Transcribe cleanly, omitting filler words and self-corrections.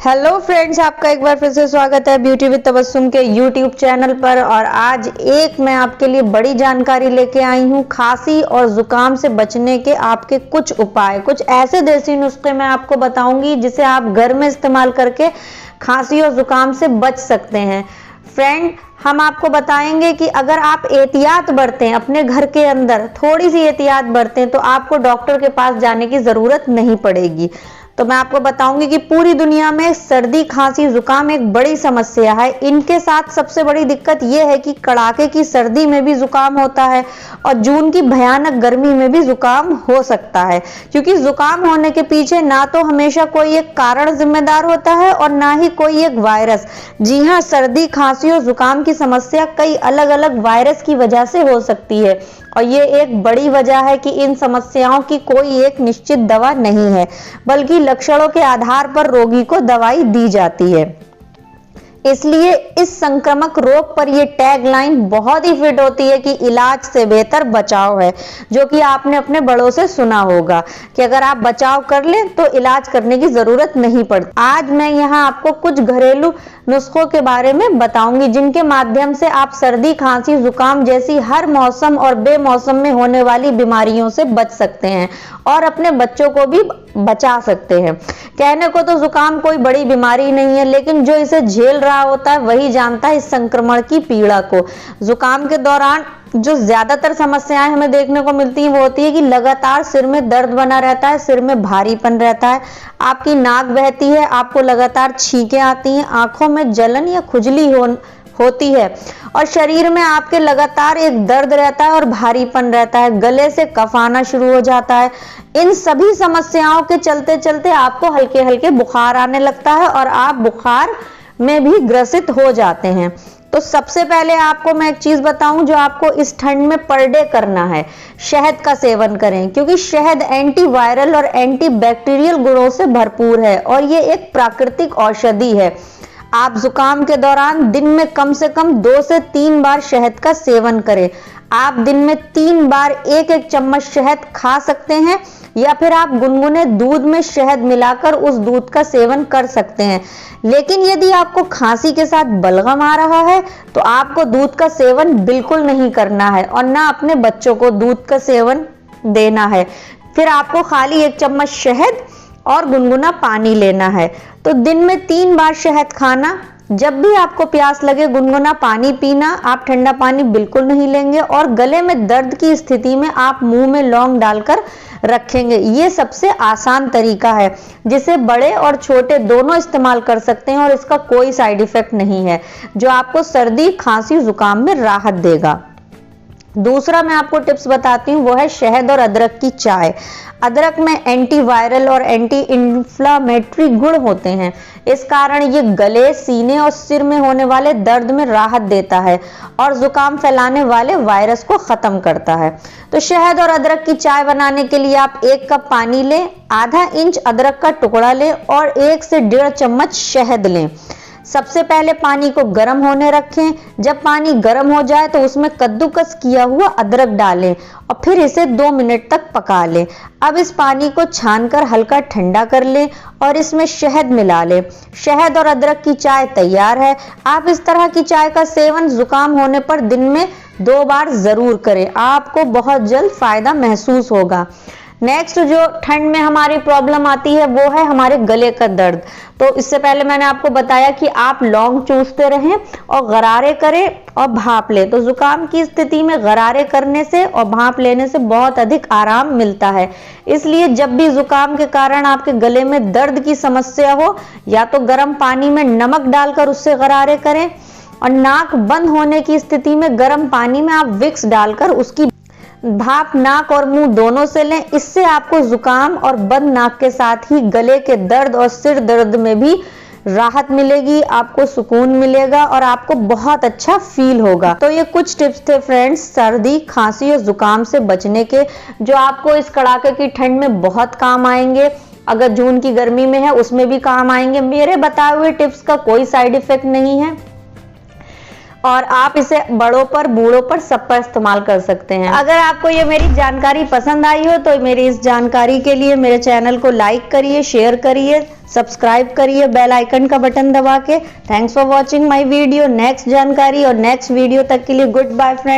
Hello friends, आपका एक बार फिर से स्वागत है ब्यूटी विद तबस्सुम के यूट्यूब चैनल पर। और आज मैं आपके लिए बड़ी जानकारी लेके आई हूँ। खांसी और जुकाम से बचने के आपके कुछ उपाय, कुछ ऐसे देसी नुस्खे मैं आपको बताऊंगी जिसे आप घर में इस्तेमाल करके खांसी और जुकाम से बच सकते हैं। फ्रेंड, हम आपको बताएंगे कि अगर आप एहतियात बरतें, अपने घर के अंदर थोड़ी सी एहतियात बरतें, तो आपको डॉक्टर के पास जाने की जरूरत नहीं पड़ेगी। तो मैं आपको बताऊंगी कि पूरी दुनिया में सर्दी, खांसी, जुकाम एक बड़ी समस्या है। इनके साथ सबसे बड़ी दिक्कत यह है कि कड़ाके की सर्दी में भी जुकाम होता है और जून की भयानक गर्मी में भी जुकाम हो सकता है, क्योंकि जुकाम होने के पीछे ना तो हमेशा कोई एक कारण जिम्मेदार होता है और ना ही कोई एक वायरस। जी हाँ, सर्दी, खांसी और जुकाम की समस्या कई अलग अलग वायरस की वजह से हो सकती है और ये एक बड़ी वजह है कि इन समस्याओं की कोई एक निश्चित दवा नहीं है, बल्कि लक्षणों के आधार पर रोगी को दवाई दी जाती है। इसलिए इस संक्रामक रोग पर यह टैगलाइन बहुत ही फिट होती है कि इलाज से बेहतर बचाव है, जो कि आपने अपने बड़ों से सुना होगा कि अगर आप बचाव कर लें तो इलाज करने की जरूरत नहीं पड़ती। आज मैं यहाँ आपको कुछ घरेलू नुस्खों के बारे में बताऊंगी जिनके माध्यम से आप सर्दी, खांसी, जुकाम जैसी हर मौसम और बेमौसम में होने वाली बीमारियों से बच सकते हैं और अपने बच्चों को भी बचा सकते हैं। कहने को तो जुकाम कोई बड़ी बीमारी नहीं है, लेकिन जो इसे झेल रहा होता है वही जानता है इस संक्रमण की पीड़ा को। जुकाम के दौरान जो ज्यादातर समस्याएं हमें देखने को मिलती हैं वो होती है कि लगातार सिर में दर्द बना रहता है, सिर में भारीपन रहता है, आपकी नाक बहती है, आपको लगातार छींकें आती हैं, आंखों में जलन या खुजली होती है और शरीर में आपके लगातार एक दर्द रहता है और भारीपन रहता है, गले से कफ आना शुरू हो जाता है। इन सभी समस्याओं के चलते चलते आपको हल्के हल्के बुखार आने लगता है और आप बुखार में भी ग्रसित हो जाते हैं। तो सबसे पहले आपको मैं एक चीज बताऊं जो आपको इस ठंड में पर डे करना है, शहद का सेवन करें, क्योंकि शहद एंटीवायरल और एंटीबैक्टीरियल गुणों से भरपूर है और ये एक प्राकृतिक औषधि है। आप जुकाम के दौरान दिन में कम से कम 2 से 3 बार शहद का सेवन करें। आप दिन में 3 बार एक एक चम्मच शहद खा सकते हैं या फिर आप गुनगुने दूध में शहद मिलाकर उस दूध का सेवन कर सकते हैं। लेकिन यदि आपको खांसी के साथ बलगम आ रहा है तो आपको दूध का सेवन बिल्कुल नहीं करना है और ना अपने बच्चों को दूध का सेवन देना है। फिर आपको खाली 1 चम्मच शहद और गुनगुना पानी लेना है। तो दिन में 3 बार शहद खाना, जब भी आपको प्यास लगे गुनगुना पानी पीना, आप ठंडा पानी बिल्कुल नहीं लेंगे और गले में दर्द की स्थिति में आप मुंह में लौंग डालकर रखेंगे। ये सबसे आसान तरीका है जिसे बड़े और छोटे दोनों इस्तेमाल कर सकते हैं और इसका कोई साइड इफेक्ट नहीं है, जो आपको सर्दी, खांसी, जुकाम में राहत देगा। दूसरा मैं आपको टिप्स बताती हूँ, वो है शहद और अदरक की चाय। अदरक में एंटीवायरल और एंटी इंफ्लेमेटरी गुण होते हैं, इस कारण ये गले, सीने और सिर में होने वाले दर्द में राहत देता है और जुकाम फैलाने वाले वायरस को खत्म करता है। तो शहद और अदरक की चाय बनाने के लिए आप 1 कप पानी लें, आधा इंच अदरक का टुकड़ा लें और 1 से 1.5 चम्मच शहद लें। सबसे पहले पानी को गर्म होने रखें। जब पानी गर्म हो जाए तो उसमें कद्दूकस किया हुआ अदरक डालें और फिर इसे 2 मिनट तक पका लें। अब इस पानी को छानकर हल्का ठंडा कर लें और इसमें शहद मिला लें। शहद और अदरक की चाय तैयार है। आप इस तरह की चाय का सेवन जुकाम होने पर दिन में 2 बार जरूर करें, आपको बहुत जल्द फायदा महसूस होगा। नेक्स्ट जो ठंड में हमारी प्रॉब्लम आती है वो है हमारे गले का दर्द। तो इससे पहले मैंने आपको बताया कि आप लौंग चूसते रहें और गरारे करें और भाप लें। तो जुकाम की स्थिति में गरारे करने से और भाप लेने से बहुत अधिक आराम मिलता है। इसलिए जब भी जुकाम के कारण आपके गले में दर्द की समस्या हो, या तो गर्म पानी में नमक डालकर उससे गरारे करें और नाक बंद होने की स्थिति में गर्म पानी में आप विक्स डालकर उसकी भाप नाक और मुंह दोनों से लें। इससे आपको जुकाम और बंद नाक के साथ ही गले के दर्द और सिर दर्द में भी राहत मिलेगी, आपको सुकून मिलेगा और आपको बहुत अच्छा फील होगा। तो ये कुछ टिप्स थे फ्रेंड्स, सर्दी, खांसी और जुकाम से बचने के, जो आपको इस कड़ाके की ठंड में बहुत काम आएंगे। अगर जून की गर्मी में है उसमें भी काम आएंगे। मेरे बताए हुए टिप्स का कोई साइड इफेक्ट नहीं है और आप इसे बड़ों पर, बूढ़ों पर, सब पर इस्तेमाल कर सकते हैं। अगर आपको ये मेरी जानकारी पसंद आई हो तो मेरी इस जानकारी के लिए मेरे चैनल को लाइक करिए, शेयर करिए, सब्सक्राइब करिए बेल आइकन का बटन दबा के। Thanks for watching my video. Next जानकारी और नेक्स्ट वीडियो तक के लिए गुड बाय फ्रेंड्स।